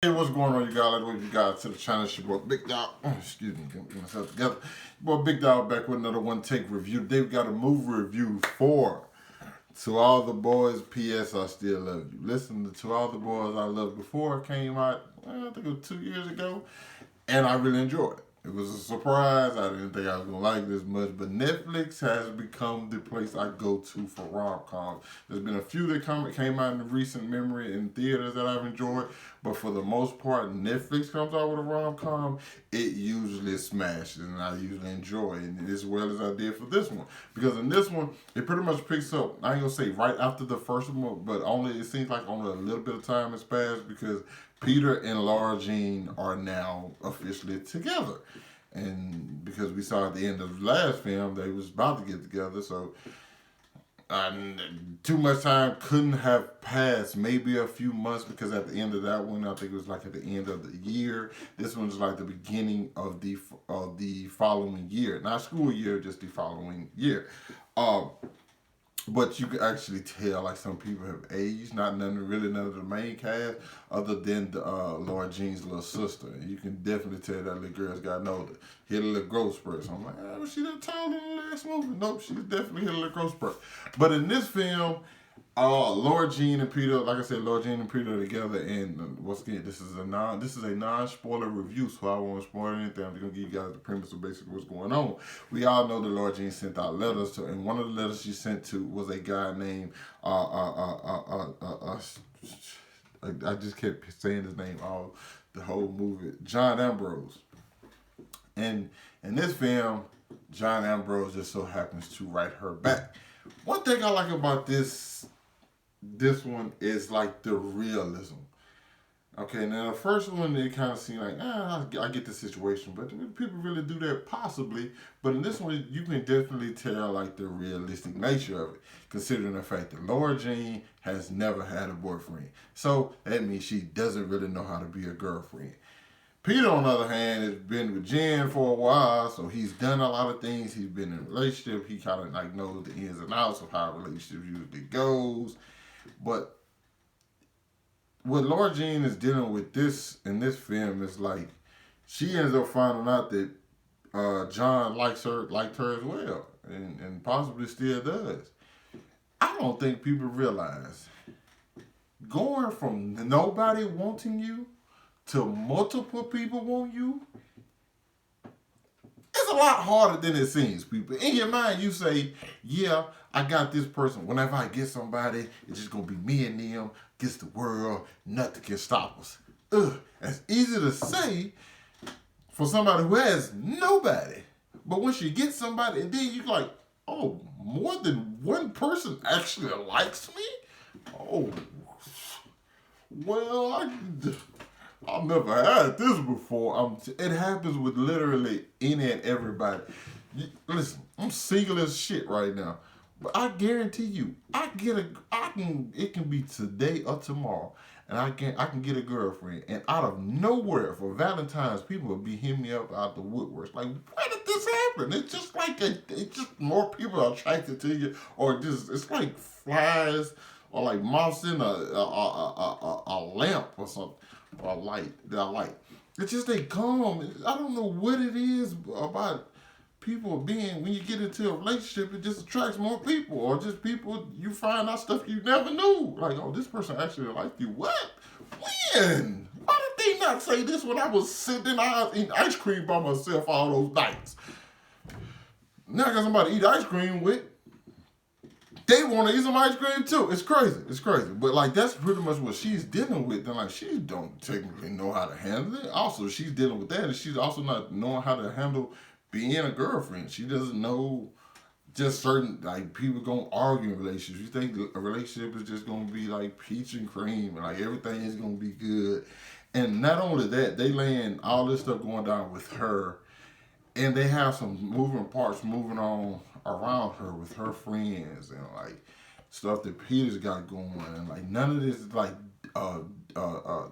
Hey, what's going on, you guys? Welcome you guys to the channel. It's your boy Big Dog. Excuse me, get myself together. Your boy Big Dog back with another one take review. Today we got a movie review for To All the Boys, P.S. I Still Love You. Listen, To All the Boys I Loved Before it came out, I think it was 2 years ago, and I really enjoyed it. It was a surprise. I didn't think I was going to like it as much, but Netflix has become the place I go to for rom-coms. There's been a few that came out in recent memory in theaters that I've enjoyed, but for the most part, Netflix comes out with a rom-com, it usually smashes, and I usually enjoy it as well as I did for this one. Because in this one, it pretty much picks up, I ain't going to say right after the first one, but it seems like only a little bit of time has passed because Peter and Lara Jean are now officially together. And because we saw at the end of the last film, they was about to get together, so too much time couldn't have passed. Maybe a few months, because at the end of that one, I think it was like at the end of the year. This one's like the beginning of the following year, not school year, just the following year. But you can actually tell like some people have aged. None of the main cast, other than the Lara Jean's little sister. And you can definitely tell that little girl's gotten older. Hit a little growth spurt. So I'm like, was she that tall in the last movie? Nope, she's definitely hit a little growth spurt. But in this film, Lara Jean and Peter, like I said, Lara Jean and Peter are together, and once again, this is a non-spoiler review, so I won't spoil anything. I'm just gonna give you guys the premise of basically what's going on. We all know that Lara Jean sent out letters to, and one of the letters she sent to was a guy named I just kept saying his name all the whole movie, John Ambrose. And in this film, John Ambrose just so happens to write her back. One thing I like about this one is like the realism. Okay, now the first one, it kind of seemed like, I get the situation, but do people really do that? Possibly. But in this one, you can definitely tell like the realistic nature of it, considering the fact that Lara Jean has never had a boyfriend. So that means she doesn't really know how to be a girlfriend. Peter, on the other hand, has been with Jen for a while, so he's done a lot of things. He's been in a relationship. He kind of like knows the ins and outs of how a relationship usually goes. But what Lara Jean is dealing with in this film is like she ends up finding out that John liked her as well, and possibly still does. I don't think people realize going from nobody wanting you to multiple people want you, it's a lot harder than it seems, people. In your mind, you say, yeah, I got this person. Whenever I get somebody, it's just going to be me and them against the world. Nothing can stop us. That's easy to say for somebody who has nobody. But once you get somebody, and then you're like, oh, more than one person actually likes me? Oh, well, I've never had this before. It happens with literally any and everybody. Listen, I'm single as shit right now, but I guarantee you, it can be today or tomorrow, and I can get a girlfriend, and out of nowhere for Valentine's, people will be hitting me up out the woodworks. Like, where did this happen? It's just like it's just more people are attracted to you, or just it's like flies or like moths in a lamp or something. Or light that I like. It's just they come. I don't know what it is about people being, when you get into a relationship, it just attracts more people, or just people you find out stuff you never knew. Like, oh, this person actually liked you. What? When? Why did they not say this when I was sitting out eating ice cream by myself all those nights? Now I got somebody to eat ice cream with. They want to eat some ice cream too. It's crazy. It's crazy. But like that's pretty much what she's dealing with. And like she don't technically know how to handle it. Also, she's dealing with that, and she's also not knowing how to handle being a girlfriend. She doesn't know just certain like people gonna argue in relationships. You think a relationship is just gonna be like peach and cream, and like everything is gonna be good. And not only that, they laying all this stuff going down with her, and they have some moving parts moving on around her with her friends and like stuff that Peter's got going, and like none of this is like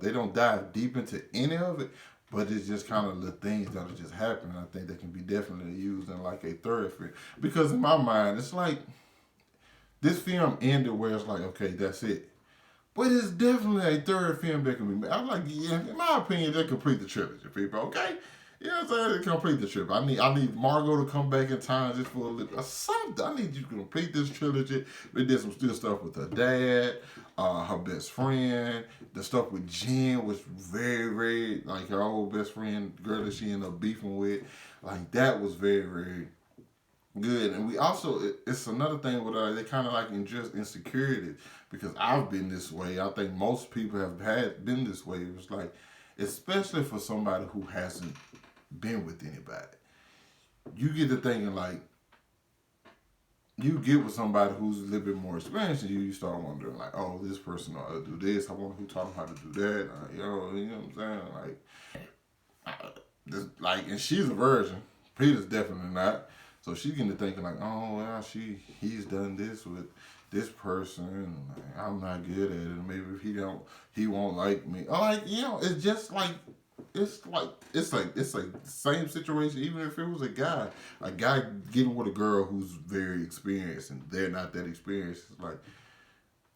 they don't dive deep into any of it, but it's just kind of the things that are just happening. I think they can be definitely used in like a third film, because in my mind it's like this film ended where it's like, okay, that's it. But it's definitely a third film that can be made. I'm like, yeah, in my opinion, they complete the trilogy, people. Okay, you know what I'm saying? They complete the trip. I need Margot to come back in time just for a little something. I need you to complete this trilogy. They did some still stuff with her dad, her best friend. The stuff with Jen was very, very like her old best friend, girl that she ended up beefing with. Like that was very, very good. And we also, it's another thing with they kind of like ingest insecurity because I've been this way. I think most people have been this way. It was like, especially for somebody who hasn't been with anybody, you get to thinking like, you get with somebody who's a little bit more experienced than you, you start wondering like, oh, this person know how to do this. I wonder who taught them how to do that. You know what I'm saying? Like, and she's a virgin. Peter's definitely not. So she's getting to thinking like, oh well, he's done this with this person. Like, I'm not good at it. Maybe if he won't like me. Like it's just like it's like the same situation. Even if it was a guy getting with a girl who's very experienced and they're not that experienced. It's like,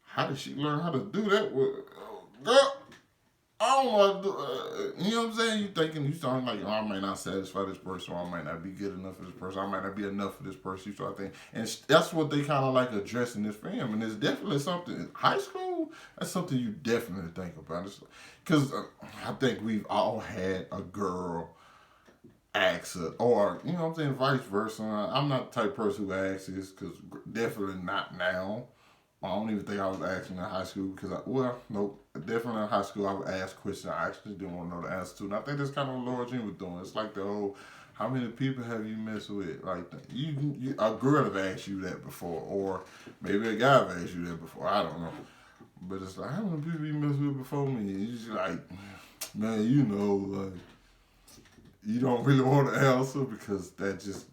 how did she learn how to do that? Girl, I don't know. You know what I'm saying? You starting like, oh, I might not satisfy this person, or I might not be good enough for this person, I might not be enough for this person. You start thinking, and that's what they kind of like addressing this film. And it's definitely something in high school. That's something you definitely think about. Because I think we've all had a girl ask her, or you know what I'm saying, vice versa. I'm not the type of person who asks this, because definitely not now. I don't even think I was asking in high school because nope. Definitely in high school I would ask questions I actually didn't want to know the answer to. And I think that's kind of what Lara Jean was doing. It's like the whole, how many people have you messed with? Like, a girl have asked you that before, or maybe a guy have asked you that before. I don't know. But it's like, how many people you messed with before me? And you just like, man, like, you don't really want to answer because that just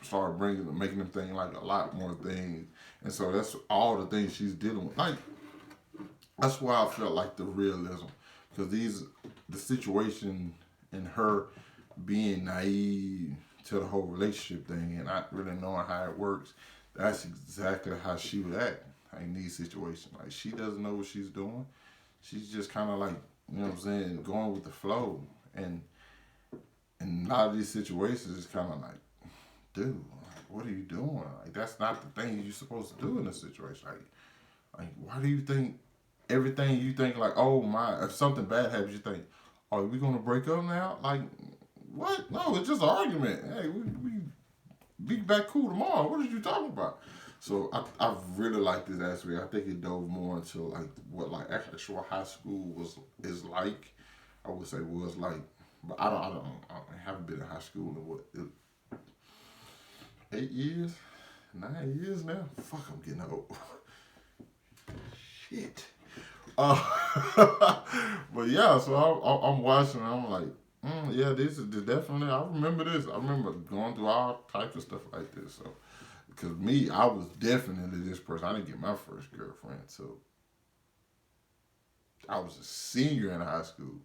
started making them think like a lot more things. And so that's all the things she's dealing with. Like, that's why I felt like the realism. Because the situation and her being naive to the whole relationship thing and not really knowing how it works, that's exactly how she would act in these situations. Like, she doesn't know what she's doing. She's just kind of like, you know what I'm saying, going with the flow. And in a lot of these situations, it's kind of like, dude, what are you doing? Like, that's not the thing you're supposed to do in this situation. Like, why do you think everything you think like, oh my, if something bad happens, you think, are we gonna break up now? Like, what? No, it's just an argument. Hey, we be back cool tomorrow. What are you talking about? So I really like this aspect. I think it dove more into like what like actual high school is like. I would say was like, but I haven't been in high school in what 8 years, 9 years now. Fuck, I'm getting old. Shit. But yeah, so I'm watching. And I'm like, yeah, this is definitely. I remember this. I remember going through all types of stuff like this. So, because me, I was definitely this person. I didn't get my first girlfriend till I was a senior in high school.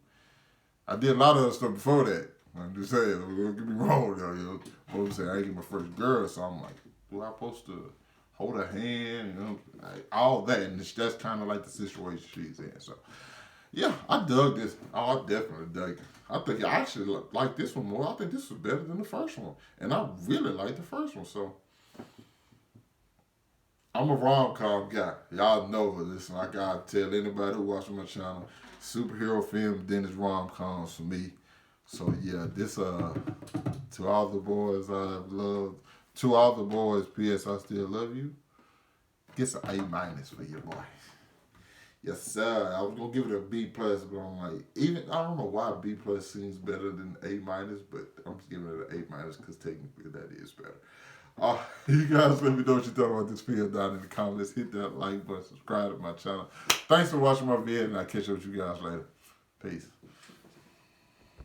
I did a lot of other stuff before that. I'm just saying, don't get me wrong, yo. I'm saying I didn't get my first girl, so I'm like, do I supposed to hold her hand, like, all that, and that's kind of like the situation she's in. So, yeah, I dug this. Oh, I definitely dug it. I think I actually like this one more. I think this was better than the first one, and I really like the first one. So, I'm a rom-com guy. Y'all know this, and I gotta tell anybody who watches my channel, superhero film, then it's rom-coms for me. So yeah, this to all the boys I've loved, to all the boys, P.S. I still love you. Get some A- for your boy. Yes, sir. I was gonna give it a B plus, but I'm like, I don't know why B plus seems better than A-, but I'm just giving it an A- because technically that is better. You guys let me know what you thought about this video down in the comments. Hit that like button, subscribe to my channel. Thanks for watching my video, and I'll catch up with you guys later. Peace.